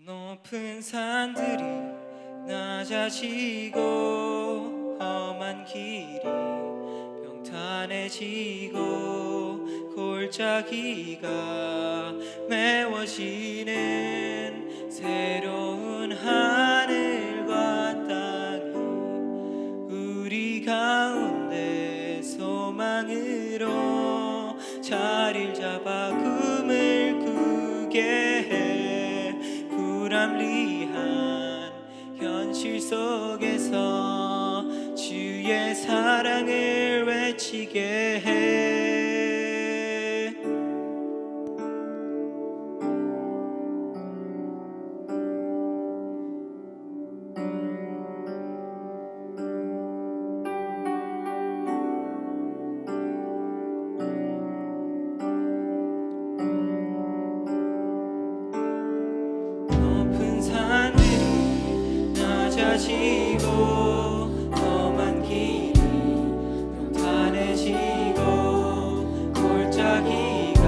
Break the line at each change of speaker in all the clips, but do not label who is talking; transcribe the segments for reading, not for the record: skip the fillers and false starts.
높은 산들이 낮아지고 험한 길이 평탄해지고 골짜기가 메워지는 새로운 하늘과 땅이 우리 가운데 소망으로 자리를 잡아 꿈을 꾸게 해. 불합리한 현실 속에서 주의 사랑을 외치게 해. 높은 산들이 낮아지고 험한 길이 평탄해지고 골짜기가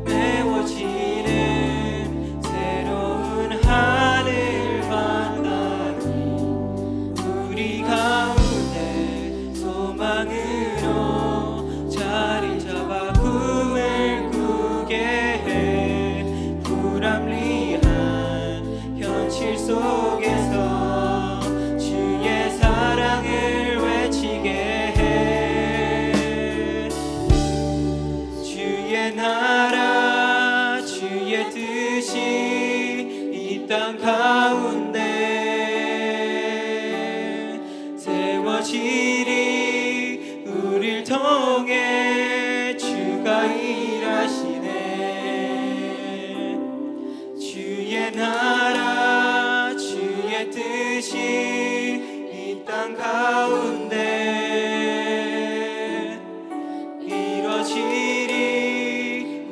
메워지는 새로운 하늘과 땅이 우리 가운데 소망으로 자리 잡아 꿈을 꾸게 해. 불합리한 현실 속에서 주의 사랑을 외치게 해. 주의 나라 주의 뜻이 이 땅 가운데 세워지리. 우릴 통해 주가 일하시네. 주의 나라 주의 뜻이 이 땅 가운데 이루어지리.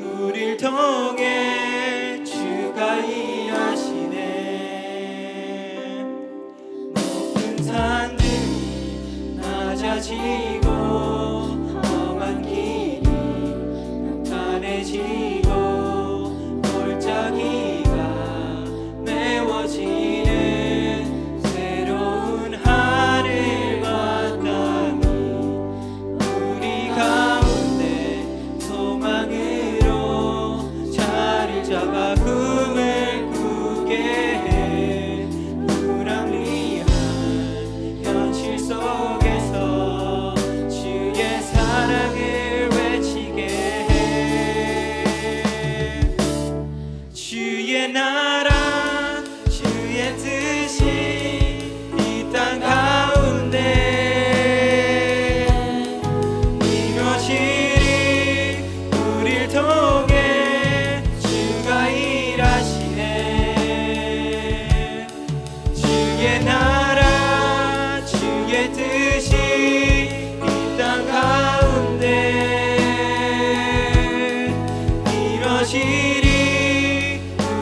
우릴 통해 주가 일하시네. 높은 산들이 낮아지고 험한 길이 평탄해지고 골짜기가 메워지는 새로운 하늘과 땅이 우리 가운데 소망으로 자리를 잡아 꿈을 꾸게 해. 불합리한 현실 속에서 주의 사랑을 외치게 해. 주의 나라 주의 뜻이 이 땅 가운데 이루어지리. 우릴 통해 주가 일하시네. 주의 나라 주의 뜻이 이 땅 가운데 이루어지리.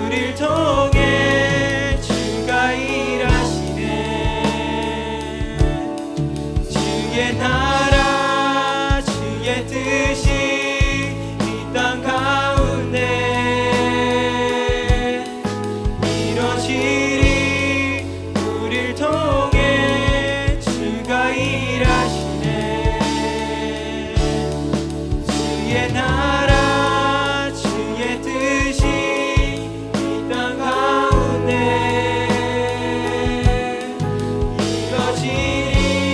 우릴 통해 주가 일하시네. 주의 나라 주의 뜻이 이 땅 가운데 이루어지리. 우릴 통해 주가 일하시네. 주의 나라 주의 뜻이 이 땅 가운데 이루어지리.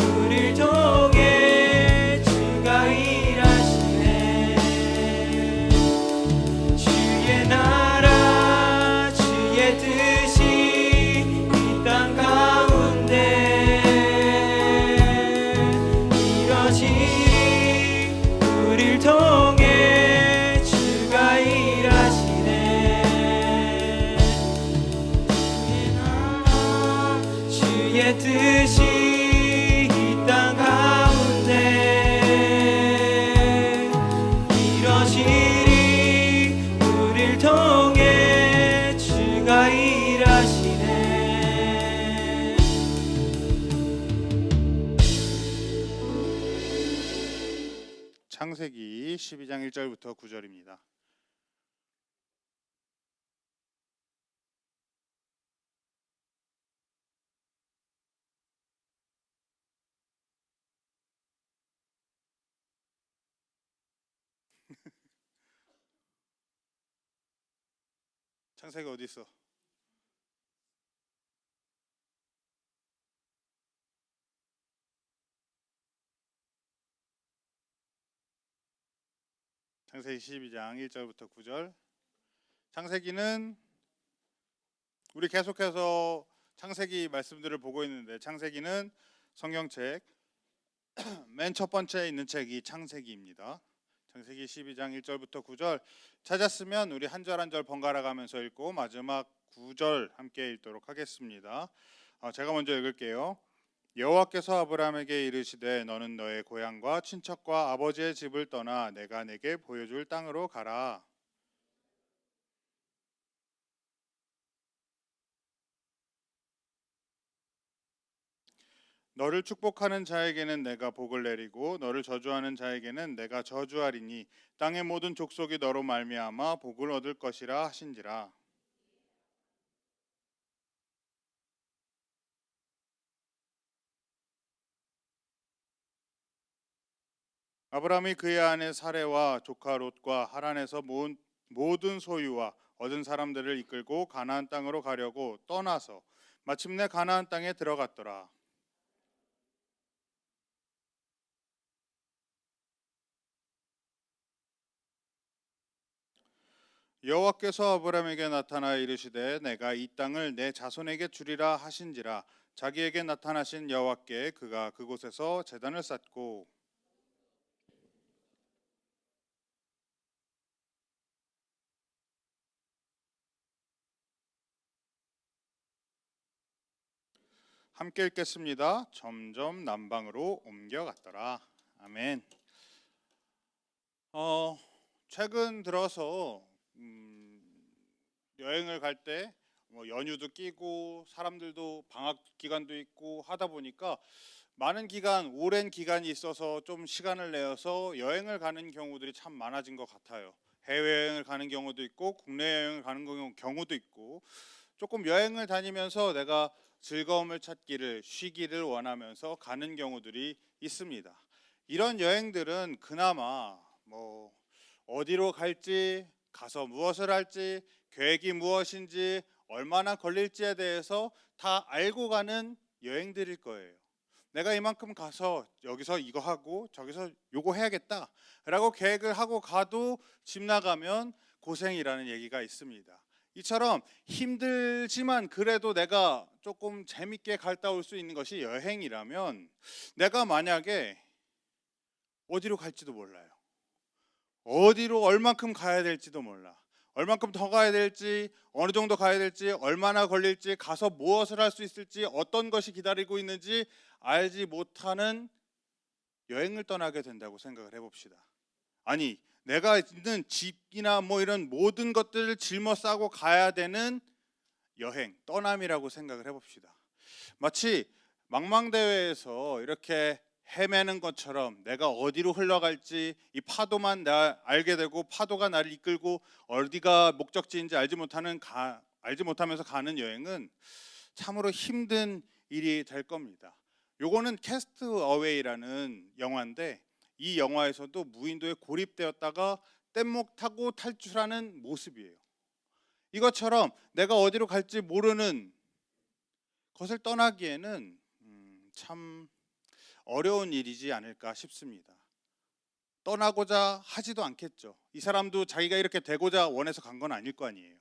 우릴 통해 주가 일하시네. 주의 나라 주의 뜻이 이 땅 가운데 이루어지리. 우릴 통해 주가 일하시네. 주의 나라 주의 뜻이 이 땅 가운데 이루어지리. 우릴 통해 주가 일하시네.
창세기 12장 1절부터 9절입니다. 창세기 어디 있어? 창세기 12장 1절부터 9절. 창세기는 우리 계속해서 창세기 말씀들을 보고 있는데, 창세기는 성경책 맨 첫 번째에 있는 책이 창세기입니다. 창세기 12장 1절부터 9절 찾았으면 우리 한 절 한 절 번갈아 가면서 읽고 마지막 9절 함께 읽도록 하겠습니다. 제가 먼저 읽을게요. 여호와께서 아브라함에게 이르시되 너는 너의 고향과 친척과 아버지의 집을 떠나 내가 내게 보여줄 땅으로 가라. 너를 축복하는 자에게는 내가 복을 내리고 너를 저주하는 자에게는 내가 저주하리니 땅의 모든 족속이 너로 말미암아 복을 얻을 것이라 하신지라. 아브라함이 그의 아내 사레와 조카 롯과 하란에서 모은 모든 소유와 얻은 사람들을 이끌고 가나안 땅으로 가려고 떠나서 마침내 가나안 땅에 들어갔더라. 여호와께서 아브라함에게 나타나 이르시되 내가 이 땅을 내 자손에게 주리라 하신지라. 자기에게 나타나신 여호와께 그가 그곳에서 제단을 쌓고 함께 읽겠습니다. 점점 남방으로 옮겨갔더라. 아멘. 최근 들어서 여행을 갈 때 뭐 연휴도 끼고 사람들도 방학 기간도 있고 하다 보니까 많은 기간, 오랜 기간이 있어서 좀 시간을 내어서 여행을 가는 경우들이 참 많아진 것 같아요. 해외여행을 가는 경우도 있고 국내 여행을 가는 경우도 있고, 조금 여행을 다니면서 내가 즐거움을 찾기를, 쉬기를 원하면서 가는 경우들이 있습니다. 이런 여행들은 그나마 뭐 어디로 갈지, 가서 무엇을 할지, 계획이 무엇인지, 얼마나 걸릴지에 대해서 다 알고 가는 여행들일 거예요. 내가 이만큼 가서 여기서 이거 하고 저기서 요거 해야겠다 라고 계획을 하고 가도 집 나가면 고생이라는 얘기가 있습니다. 이처럼 힘들지만 그래도 내가 조금 재밌게 갔다 올 수 있는 것이 여행이라면, 내가 만약에 어디로 갈지도 몰라요. 어디로 얼만큼 가야 될지도 몰라. 얼만큼 더 가야 될지, 어느 정도 가야 될지, 얼마나 걸릴지, 가서 무엇을 할 수 있을지, 어떤 것이 기다리고 있는지 알지 못하는 여행을 떠나게 된다고 생각을 해봅시다. 아니, 내가 있는 집이나 뭐 이런 모든 것들을 짊어싸고 가야 되는 여행, 떠남이라고 생각을 해봅시다. 마치 망망대해에서 이렇게 헤매는 것처럼 내가 어디로 흘러갈지 이 파도만 나 알게 되고, 파도가 나를 이끌고 어디가 목적지인지 알지 못하면서 가는 여행은 참으로 힘든 일이 될 겁니다. 요거는 캐스트 어웨이라는 영화인데, 이 영화에서도 무인도에 고립되었다가 뗏목 타고 탈출하는 모습이에요. 이것처럼 내가 어디로 갈지 모르는 것을 떠나기에는 참 어려운 일이지 않을까 싶습니다. 떠나고자 하지도 않겠죠. 이 사람도 자기가 이렇게 되고자 원해서 간 건 아닐 거 아니에요.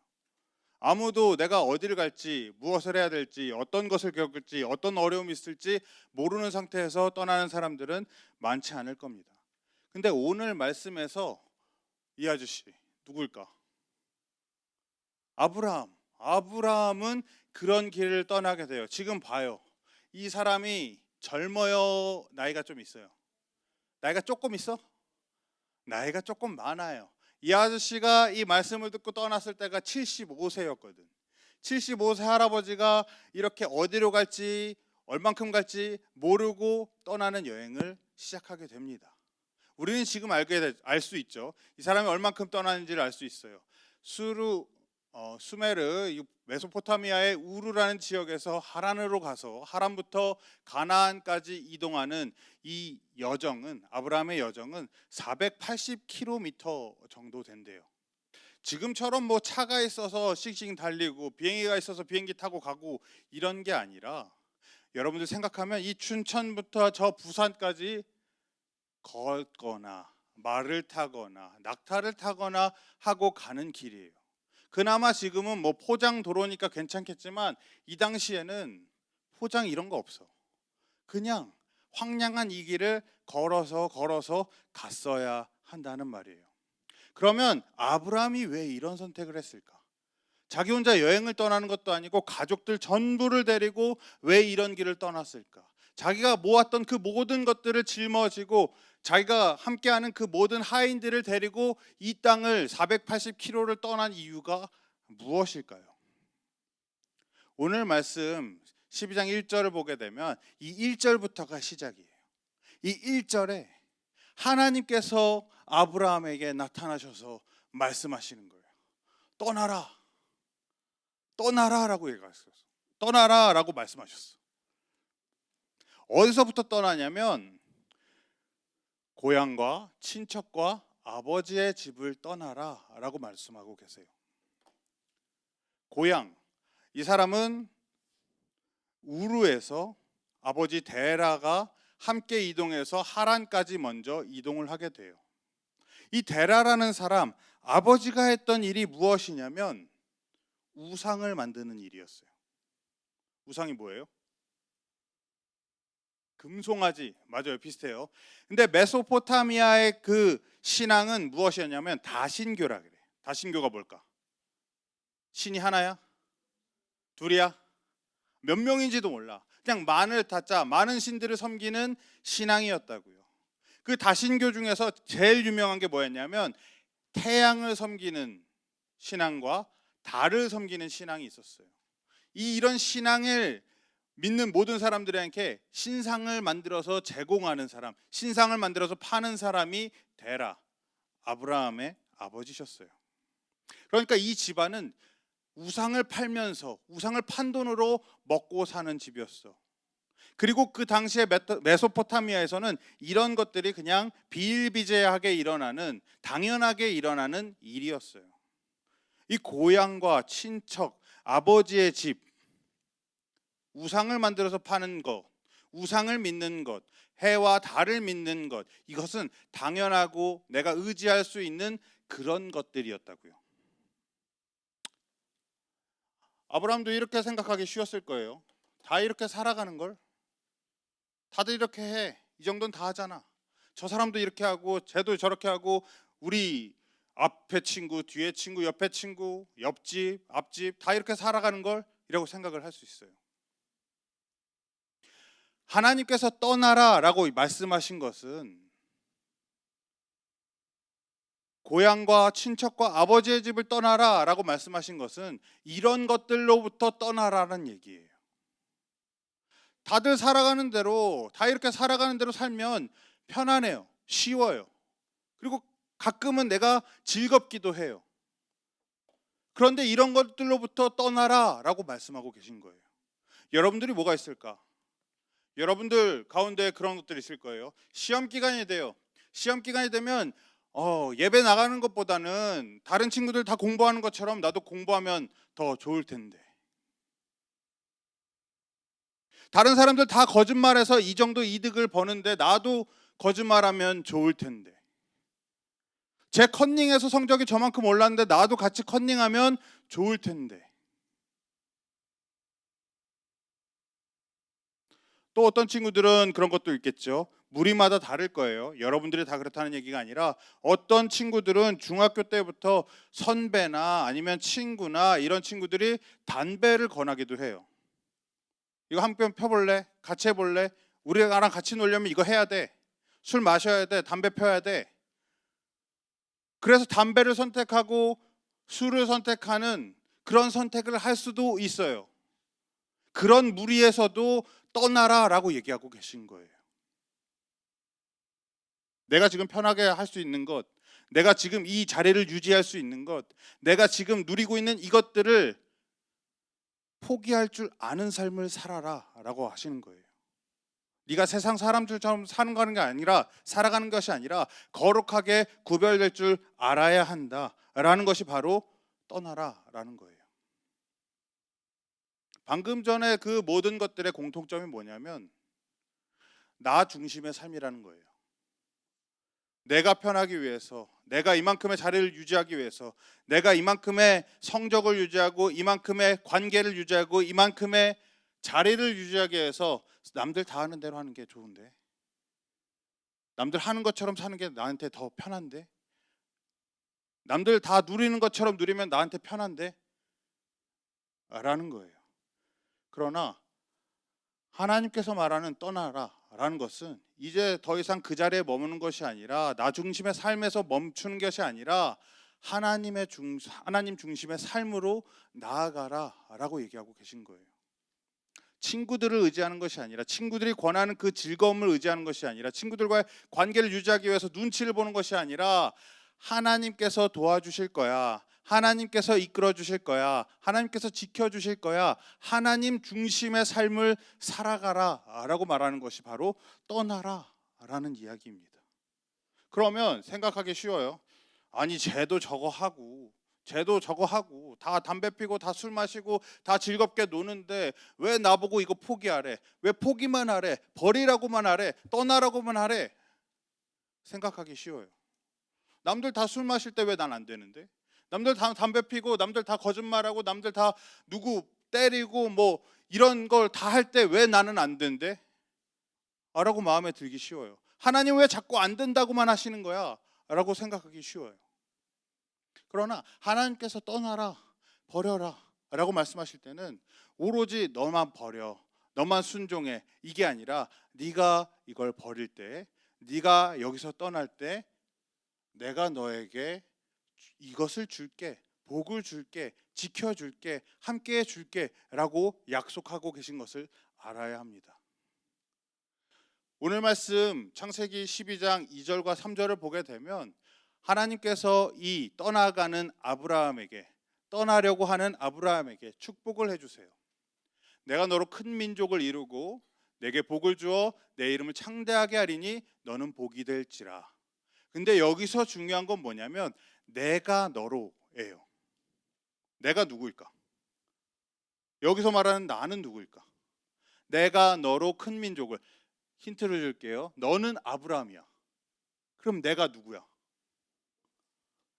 아무도 내가 어디를 갈지, 무엇을 해야 될지, 어떤 것을 겪을지, 어떤 어려움이 있을지 모르는 상태에서 떠나는 사람들은 많지 않을 겁니다. 근데 오늘 말씀에서 이 아저씨 누굴까? 아브라함은 그런 길을 떠나게 돼요. 지금 봐요. 이 사람이 젊어요? 나이가 좀 있어요? 나이가 조금 있어? 나이가 조금 많아요. 이 아저씨가 이 말씀을 듣고 떠났을 때가 75세였거든. 75세 할아버지가 이렇게 어디로 갈지, 얼만큼 갈지 모르고 떠나는 여행을 시작하게 됩니다. 우리는 지금 알 수 있죠. 이 사람이 얼만큼 떠나는지를 알 수 있어요. 수메르, 메소포타미아의 우르라는 지역에서 하란으로 가서 하란부터 가나안까지 이동하는 이 여정은, 아브라함의 여정은 480km 정도 된대요. 지금처럼 뭐 차가 있어서 씩씩 달리고 비행기가 있어서 비행기 타고 가고 이런 게 아니라 여러분들 생각하면 이 춘천부터 저 부산까지 걷거나 말을 타거나 낙타를 타거나 하고 가는 길이에요. 그나마 지금은 뭐 포장 도로니까 괜찮겠지만 이 당시에는 포장 이런 거 없어. 그냥 황량한 이 길을 걸어서 갔어야 한다는 말이에요. 그러면 아브라함이 왜 이런 선택을 했을까? 자기 혼자 여행을 떠나는 것도 아니고 가족들 전부를 데리고 왜 이런 길을 떠났을까? 자기가 모았던 그 모든 것들을 짊어지고 자기가 함께하는 그 모든 하인들을 데리고 이 땅을 480km를 떠난 이유가 무엇일까요? 오늘 말씀 12장 1절을 보게 되면 이 1절부터가 시작이에요. 이 1절에 하나님께서 아브라함에게 나타나셔서 말씀하시는 거예요. 떠나라라고 얘기하셨어요. 떠나라라고 말씀하셨어. 어디서부터 떠나냐면 고향과 친척과 아버지의 집을 떠나라라고 말씀하고 계세요. 고향, 이 사람은 우르에서 아버지 데라가 함께 이동해서 하란까지 먼저 이동을 하게 돼요. 이 데라라는 사람, 아버지가 했던 일이 무엇이냐면 우상을 만드는 일이었어요. 우상이 뭐예요? 금송아지. 맞아요, 비슷해요. 근데 메소포타미아의 그 신앙은 무엇이었냐면 다신교라 그래. 다신교가 뭘까? 신이 하나야? 둘이야? 몇 명인지도 몰라. 그냥 많은 신들을 섬기는 신앙이었다고요. 그 다신교 중에서 제일 유명한 게 뭐였냐면 태양을 섬기는 신앙과 달을 섬기는 신앙이 있었어요. 이런 신앙을 믿는 모든 사람들에게 신상을 만들어서 제공하는 사람, 신상을 만들어서 파는 사람이 데라, 아브라함의 아버지셨어요. 그러니까 이 집안은 우상을 팔면서 우상을 판 돈으로 먹고 사는 집이었어. 그리고 그 당시에 메소포타미아에서는 이런 것들이 그냥 비일비재하게 일어나는, 당연하게 일어나는 일이었어요. 이 고향과 친척, 아버지의 집, 우상을 만들어서 파는 것, 우상을 믿는 것, 해와 달을 믿는 것, 이것은 당연하고 내가 의지할 수 있는 그런 것들이었다고요. 아브라함도 이렇게 생각하기 쉬웠을 거예요. 다 이렇게 살아가는 걸, 다들 이렇게 해, 이 정도는 다 하잖아. 저 사람도 이렇게 하고 쟤도 저렇게 하고 우리 앞에 친구, 뒤에 친구, 옆에 친구, 옆집, 앞집 다 이렇게 살아가는 걸 이라고 생각을 할 수 있어요. 하나님께서 떠나라라고 말씀하신 것은 고향과 친척과 아버지의 집을 떠나라라고 말씀하신 것은 이런 것들로부터 떠나라는 얘기예요. 다들 살아가는 대로, 다 이렇게 살아가는 대로 살면 편안해요. 쉬워요. 그리고 가끔은 내가 즐겁기도 해요. 그런데 이런 것들로부터 떠나라라고 말씀하고 계신 거예요. 여러분들이 뭐가 있을까? 여러분들 가운데 그런 것들이 있을 거예요. 시험 기간이 돼요. 시험 기간이 되면 예배 나가는 것보다는 다른 친구들 다 공부하는 것처럼 나도 공부하면 더 좋을 텐데. 다른 사람들 다 거짓말해서 이 정도 이득을 버는데 나도 거짓말하면 좋을 텐데. 제 컨닝에서 성적이 저만큼 올랐는데 나도 같이 컨닝하면 좋을 텐데. 또 어떤 친구들은 그런 것도 있겠죠. 무리마다 다를 거예요. 여러분들이 다 그렇다는 얘기가 아니라 어떤 친구들은 중학교 때부터 선배나 아니면 친구나 이런 친구들이 담배를 권하기도 해요. 이거 한 편 펴볼래? 같이 해볼래? 우리가 나랑 같이 놀려면 이거 해야 돼. 술 마셔야 돼. 담배 펴야 돼. 그래서 담배를 선택하고 술을 선택하는 그런 선택을 할 수도 있어요. 그런 무리에서도 떠나라라고 얘기하고 계신 거예요. 내가 지금 편하게 할 수 있는 것, 내가 지금 이 자리를 유지할 수 있는 것, 내가 지금 누리고 있는 이것들을 포기할 줄 아는 삶을 살아라 라고 하시는 거예요. 네가 세상 사람들처럼 사는 게 아니라 살아가는 것이 아니라 거룩하게 구별될 줄 알아야 한다라는 것이 바로 떠나라라는 거예요. 방금 전에 그 모든 것들의 공통점이 뭐냐면 나 중심의 삶이라는 거예요. 내가 편하기 위해서, 내가 이만큼의 자리를 유지하기 위해서, 내가 이만큼의 성적을 유지하고 이만큼의 관계를 유지하고 이만큼의 자리를 유지하기 위해서 남들 다 하는 대로 하는 게 좋은데, 남들 하는 것처럼 사는 게 나한테 더 편한데, 남들 다 누리는 것처럼 누리면 나한테 편한데 라는 거예요. 그러나 하나님께서 말하는 떠나라 라는 것은 이제 더 이상 그 자리에 머무는 것이 아니라 나 중심의 삶에서 멈추는 것이 아니라 하나님 중심의 삶으로 나아가라 라고 얘기하고 계신 거예요. 친구들을 의지하는 것이 아니라, 친구들이 권하는 그 즐거움을 의지하는 것이 아니라, 친구들과의 관계를 유지하기 위해서 눈치를 보는 것이 아니라 하나님께서 도와주실 거야, 하나님께서 이끌어 주실 거야, 하나님께서 지켜 주실 거야, 하나님 중심의 삶을 살아가라 라고 말하는 것이 바로 떠나라 라는 이야기입니다. 그러면 생각하기 쉬워요. 아니 쟤도 저거 하고 다 담배 피고 다 술 마시고 다 즐겁게 노는데 왜 나보고 이거 포기하래? 왜 포기만 하래? 버리라고만 하래? 떠나라고만 하래? 생각하기 쉬워요. 남들 다 술 마실 때 왜 난 안 되는데? 남들 다 담배 피고 남들 다 거짓말하고 남들 다 누구 때리고 뭐 이런 걸 다 할 때 왜 나는 안 된대? 라고 마음에 들기 쉬워요. 하나님 왜 자꾸 안 된다고만 하시는 거야? 라고 생각하기 쉬워요. 그러나 하나님께서 떠나라, 버려라 라고 말씀하실 때는 오로지 너만 버려, 너만 순종해 이게 아니라 네가 이걸 버릴 때, 네가 여기서 떠날 때 내가 너에게 이것을 줄게, 복을 줄게, 지켜줄게, 함께해 줄게 라고 약속하고 계신 것을 알아야 합니다. 오늘 말씀 창세기 12장 2절과 3절을 보게 되면 하나님께서 이 떠나가는 아브라함에게, 떠나려고 하는 아브라함에게 축복을 해주세요. 내가 너로 큰 민족을 이루고 내게 복을 주어 내 이름을 창대하게 하리니 너는 복이 될지라. 근데 여기서 중요한 건 뭐냐면 내가 너로예요. 내가 누구일까? 여기서 말하는 나는 누구일까? 내가 너로 큰 민족을, 힌트를 줄게요. 너는 아브라함이야. 그럼 내가 누구야?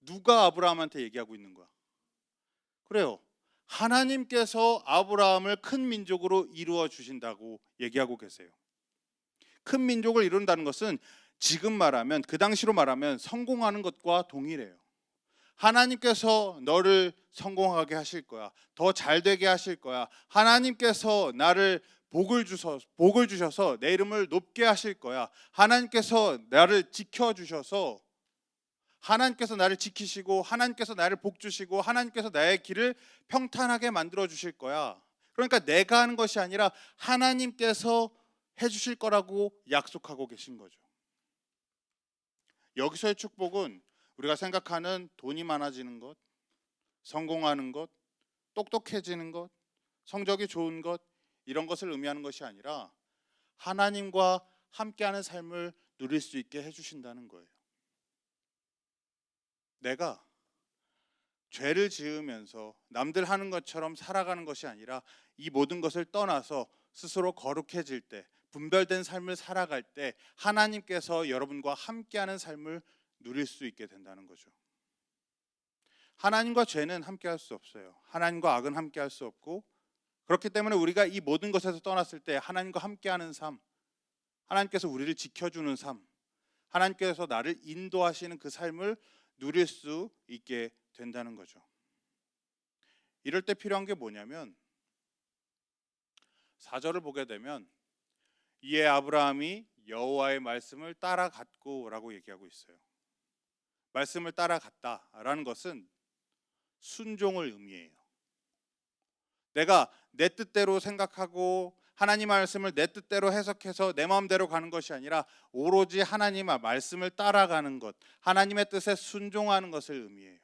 누가 아브라함한테 얘기하고 있는 거야? 그래요. 하나님께서 아브라함을 큰 민족으로 이루어 주신다고 얘기하고 계세요. 큰 민족을 이룬다는 것은 지금 말하면, 그 당시로 말하면 성공하는 것과 동일해요. 하나님께서 너를 성공하게 하실 거야. 더 잘되게 하실 거야. 하나님께서 나를 복을 주셔서 내 이름을 높게 하실 거야. 하나님께서 나를 지켜주셔서, 하나님께서 나를 지키시고 하나님께서 나를 복 주시고 하나님께서 나의 길을 평탄하게 만들어 주실 거야. 그러니까 내가 하는 것이 아니라 하나님께서 해주실 거라고 약속하고 계신 거죠. 여기서의 축복은 우리가 생각하는 돈이 많아지는 것, 성공하는 것, 똑똑해지는 것, 성적이 좋은 것, 이런 것을 의미하는 것이 아니라 하나님과 함께하는 삶을 누릴 수 있게 해주신다는 거예요. 내가 죄를 지으면서 남들 하는 것처럼 살아가는 것이 아니라 이 모든 것을 떠나서 스스로 거룩해질 때, 분별된 삶을 살아갈 때 하나님께서 여러분과 함께하는 삶을 누릴 수 있게 된다는 거죠. 하나님과 죄는 함께할 수 없어요. 하나님과 악은 함께할 수 없고, 그렇기 때문에 우리가 이 모든 것에서 떠났을 때 하나님과 함께하는 삶, 하나님께서 우리를 지켜주는 삶, 하나님께서 나를 인도하시는 그 삶을 누릴 수 있게 된다는 거죠. 이럴 때 필요한 게 뭐냐면 4절을 보게 되면 이에 아브라함이 여호와의 말씀을 따라갔고 라고 얘기하고 있어요. 말씀을 따라갔다라는 것은 순종을 의미해요. 내가 내 뜻대로 생각하고 하나님 말씀을 내 뜻대로 해석해서 내 마음대로 가는 것이 아니라 오로지 하나님의 말씀을 따라가는 것, 하나님의 뜻에 순종하는 것을 의미해요.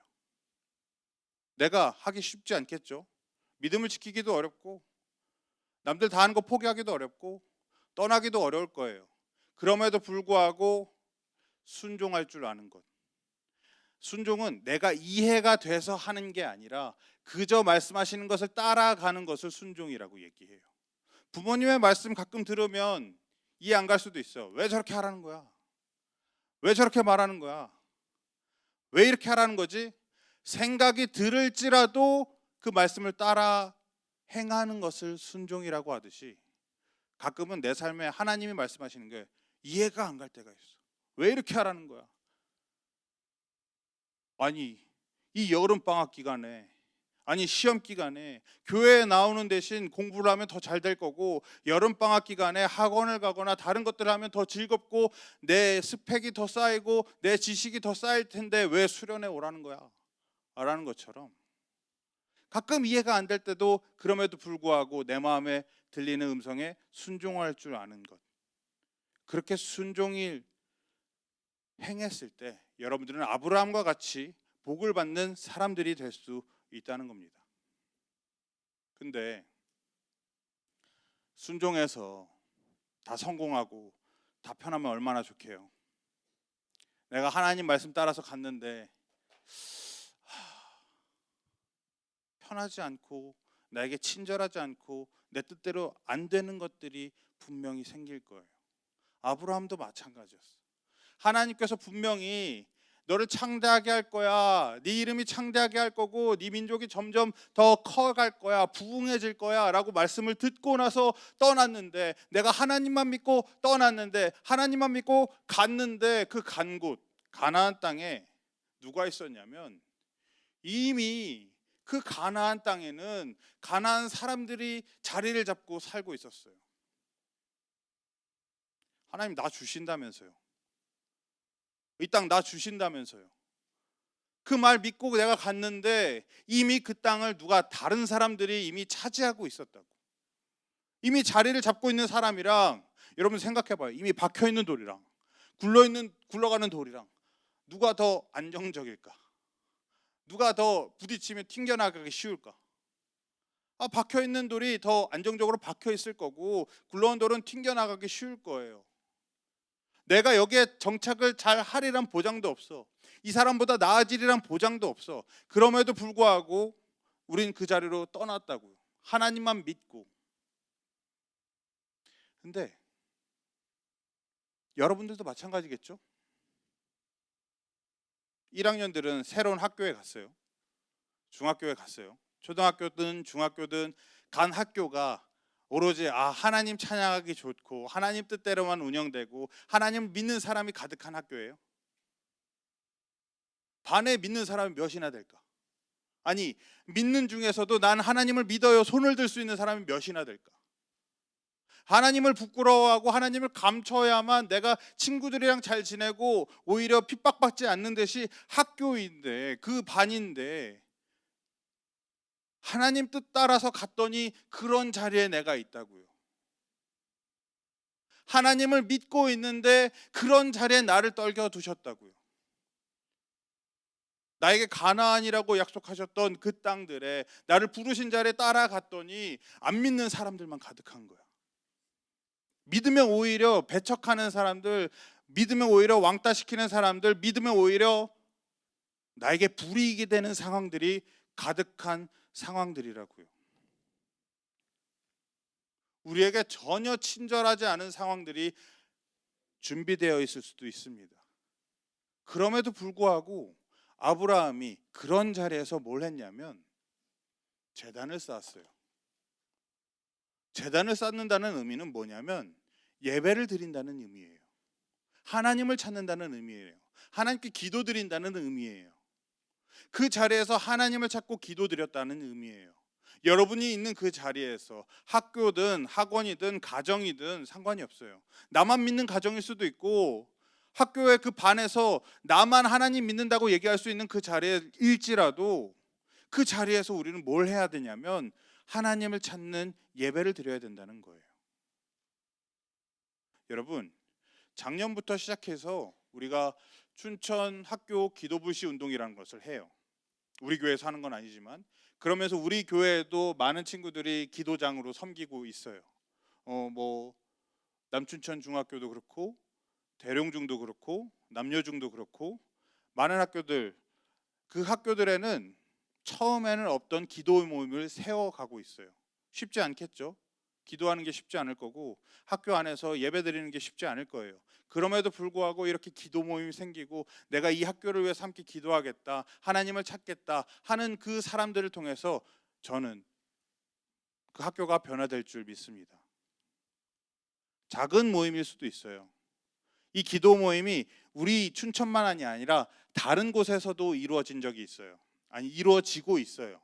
내가 하기 쉽지 않겠죠. 믿음을 지키기도 어렵고, 남들 다 하는 거 포기하기도 어렵고, 떠나기도 어려울 거예요. 그럼에도 불구하고 순종할 줄 아는 것. 순종은 내가 이해가 돼서 하는 게 아니라 그저 말씀하시는 것을 따라가는 것을 순종이라고 얘기해요. 부모님의 말씀 가끔 들으면 이해 안 갈 수도 있어. 왜 저렇게 하라는 거야? 왜 저렇게 말하는 거야? 왜 이렇게 하라는 거지? 생각이 들을지라도 그 말씀을 따라 행하는 것을 순종이라고 하듯이 가끔은 내 삶에 하나님이 말씀하시는 게 이해가 안 갈 때가 있어. 왜 이렇게 하라는 거야? 아니, 이 여름 방학 기간에, 아니 시험 기간에 교회에 나오는 대신 공부를 하면 더 잘 될 거고, 여름 방학 기간에 학원을 가거나 다른 것들을 하면 더 즐겁고 내 스펙이 더 쌓이고 내 지식이 더 쌓일 텐데 왜 수련회 오라는 거야? 라는 것처럼 가끔 이해가 안 될 때도 그럼에도 불구하고 내 마음에 들리는 음성에 순종할 줄 아는 것. 그렇게 순종을 행했을 때 여러분들은 아브라함과 같이 복을 받는 사람들이 될 수 있다는 겁니다. 근데 순종해서 다 성공하고 다 편하면 얼마나 좋게요. 내가 하나님 말씀 따라서 갔는데 편하지 않고 나에게 친절하지 않고 내 뜻대로 안 되는 것들이 분명히 생길 거예요. 아브라함도 마찬가지였어. 하나님께서 분명히 너를 창대하게 할 거야, 네 이름이 창대하게 할 거고 네 민족이 점점 더 커갈 거야, 부흥해질 거야 라고 말씀을 듣고 나서 떠났는데, 내가 하나님만 믿고 떠났는데, 하나님만 믿고 갔는데, 그 간 곳 가나안 땅에 누가 있었냐면 이미 그 가나안 땅에는 가나안 사람들이 자리를 잡고 살고 있었어요. 하나님 나 주신다면서요. 이 땅 나 주신다면서요. 그 말 믿고 내가 갔는데 이미 그 땅을 누가 다른 사람들이 이미 차지하고 있었다고. 이미 자리를 잡고 있는 사람이랑, 여러분 생각해봐요. 이미 박혀있는 돌이랑 굴러가는 돌이랑 누가 더 안정적일까? 누가 더 부딪히면 튕겨나가기 쉬울까? 박혀있는 돌이 더 안정적으로 박혀있을 거고 굴러온 돌은 튕겨나가기 쉬울 거예요. 내가 여기에 정착을 잘 하리란 보장도 없어. 이 사람보다 나아지리란 보장도 없어. 그럼에도 불구하고 우린 그 자리로 떠났다고요. 하나님만 믿고. 근데 여러분들도 마찬가지겠죠? 1학년들은 새로운 학교에 갔어요. 중학교에 갔어요. 초등학교든 중학교든 간 학교가 오로지 하나님 찬양하기 좋고 하나님 뜻대로만 운영되고 하나님 믿는 사람이 가득한 학교예요. 반에 믿는 사람이 몇이나 될까? 아니, 믿는 중에서도 난 하나님을 믿어요 손을 들 수 있는 사람이 몇이나 될까? 하나님을 부끄러워하고 하나님을 감춰야만 내가 친구들이랑 잘 지내고 오히려 핍박받지 않는 듯이 학교인데, 그 반인데 하나님 뜻 따라서 갔더니 그런 자리에 내가 있다고요. 하나님을 믿고 있는데 그런 자리에 나를 떨겨 두셨다고요. 나에게 가나안이라고 약속하셨던 그 땅들에 나를 부르신 자리에 따라갔더니 안 믿는 사람들만 가득한 거야. 믿으면 오히려 배척하는 사람들, 믿으면 오히려 왕따시키는 사람들, 믿으면 오히려 나에게 불이익이 되는 상황들이 가득한 상황들이라고요. 우리에게 전혀 친절하지 않은 상황들이 준비되어 있을 수도 있습니다. 그럼에도 불구하고 아브라함이 그런 자리에서 뭘 했냐면 제단을 쌓았어요. 제단을 쌓는다는 의미는 뭐냐면 예배를 드린다는 의미예요. 하나님을 찾는다는 의미예요. 하나님께 기도드린다는 의미예요. 그 자리에서 하나님을 찾고 기도드렸다는 의미예요. 여러분이 있는 그 자리에서 학교든 학원이든 가정이든 상관이 없어요. 나만 믿는 가정일 수도 있고 학교의 그 반에서 나만 하나님 믿는다고 얘기할 수 있는 그 자리일지라도 그 자리에서 우리는 뭘 해야 되냐면 하나님을 찾는 예배를 드려야 된다는 거예요. 여러분, 작년부터 시작해서 우리가 춘천 학교 기도불시 운동이라는 것을 해요. 우리 교회에서 하는 건 아니지만 그러면서 우리 교회에도 많은 친구들이 기도장으로 섬기고 있어요. 남춘천 중학교도 그렇고 대룡중도 그렇고 남녀중도 그렇고 많은 학교들, 그 학교들에는 처음에는 없던 기도 모임을 세워가고 있어요. 쉽지 않겠죠? 기도하는 게 쉽지 않을 거고 학교 안에서 예배 드리는 게 쉽지 않을 거예요. 그럼에도 불구하고 이렇게 기도 모임이 생기고 내가 이 학교를 위해서 함께 기도하겠다, 하나님을 찾겠다 하는 그 사람들을 통해서 저는 그 학교가 변화될 줄 믿습니다. 작은 모임일 수도 있어요. 이 기도 모임이 우리 춘천만이 아니라 다른 곳에서도 이루어진 적이 있어요. 아니, 이루어지고 있어요.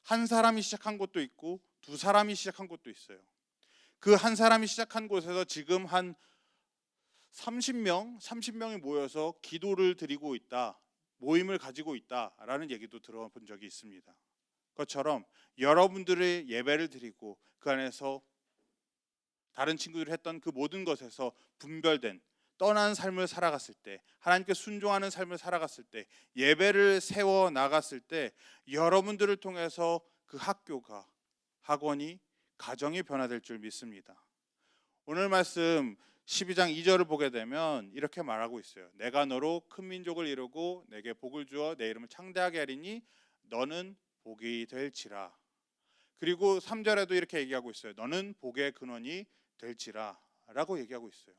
한 사람이 시작한 곳도 있고 두 사람이 시작한 곳도 있어요. 그 한 사람이 시작한 곳에서 지금 한 30명이 모여서 기도를 드리고 있다, 모임을 가지고 있다라는 얘기도 들어본 적이 있습니다. 그것처럼 여러분들의 예배를 드리고 그 안에서 다른 친구들이 했던 그 모든 것에서 분별된 떠난 삶을 살아갔을 때, 하나님께 순종하는 삶을 살아갔을 때, 예배를 세워 나갔을 때 여러분들을 통해서 그 학교가, 학원이, 가정이 변화될 줄 믿습니다. 오늘 말씀 12장 2절을 보게 되면 이렇게 말하고 있어요. 내가 너로 큰 민족을 이루고 내게 복을 주어 내 이름을 창대하게 하리니 너는 복이 될지라. 그리고 3절에도 이렇게 얘기하고 있어요. 너는 복의 근원이 될지라 라고 얘기하고 있어요.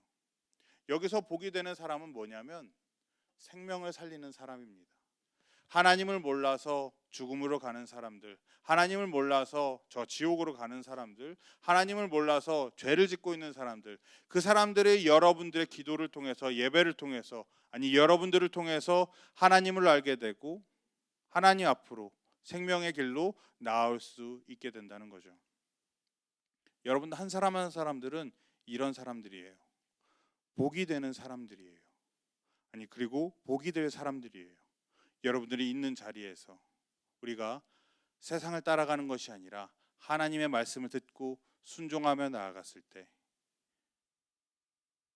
여기서 복이 되는 사람은 뭐냐면 생명을 살리는 사람입니다. 하나님을 몰라서 죽음으로 가는 사람들, 하나님을 몰라서 저 지옥으로 가는 사람들, 하나님을 몰라서 죄를 짓고 있는 사람들, 그 사람들이 여러분들의 기도를 통해서, 예배를 통해서, 아니 여러분들을 통해서 하나님을 알게 되고 하나님 앞으로 생명의 길로 나아올 수 있게 된다는 거죠. 여러분들 한 사람 한 사람들은 이런 사람들이에요. 복이 되는 사람들이에요. 아니, 그리고 복이 될 사람들이에요. 여러분들이 있는 자리에서 우리가 세상을 따라가는 것이 아니라 하나님의 말씀을 듣고 순종하며 나아갔을 때,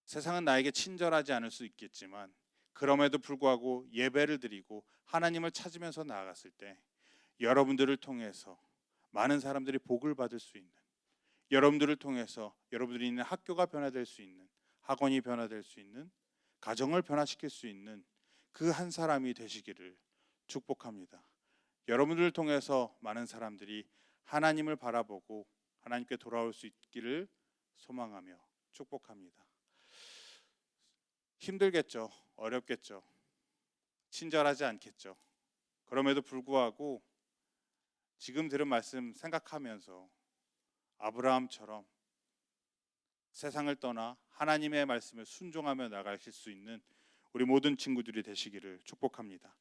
세상은 나에게 친절하지 않을 수 있겠지만 그럼에도 불구하고 예배를 드리고 하나님을 찾으면서 나아갔을 때 여러분들을 통해서 많은 사람들이 복을 받을 수 있는, 여러분들을 통해서 여러분들이 있는 학교가 변화될 수 있는, 학원이 변화될 수 있는, 가정을 변화시킬 수 있는 그 한 사람이 되시기를 축복합니다. 여러분들을 통해서 많은 사람들이 하나님을 바라보고 하나님께 돌아올 수 있기를 소망하며 축복합니다. 힘들겠죠. 어렵겠죠. 친절하지 않겠죠. 그럼에도 불구하고 지금 들은 말씀 생각하면서 아브라함처럼 세상을 떠나 하나님의 말씀을 순종하며 나가실 수 있는 우리 모든 친구들이 되시기를 축복합니다.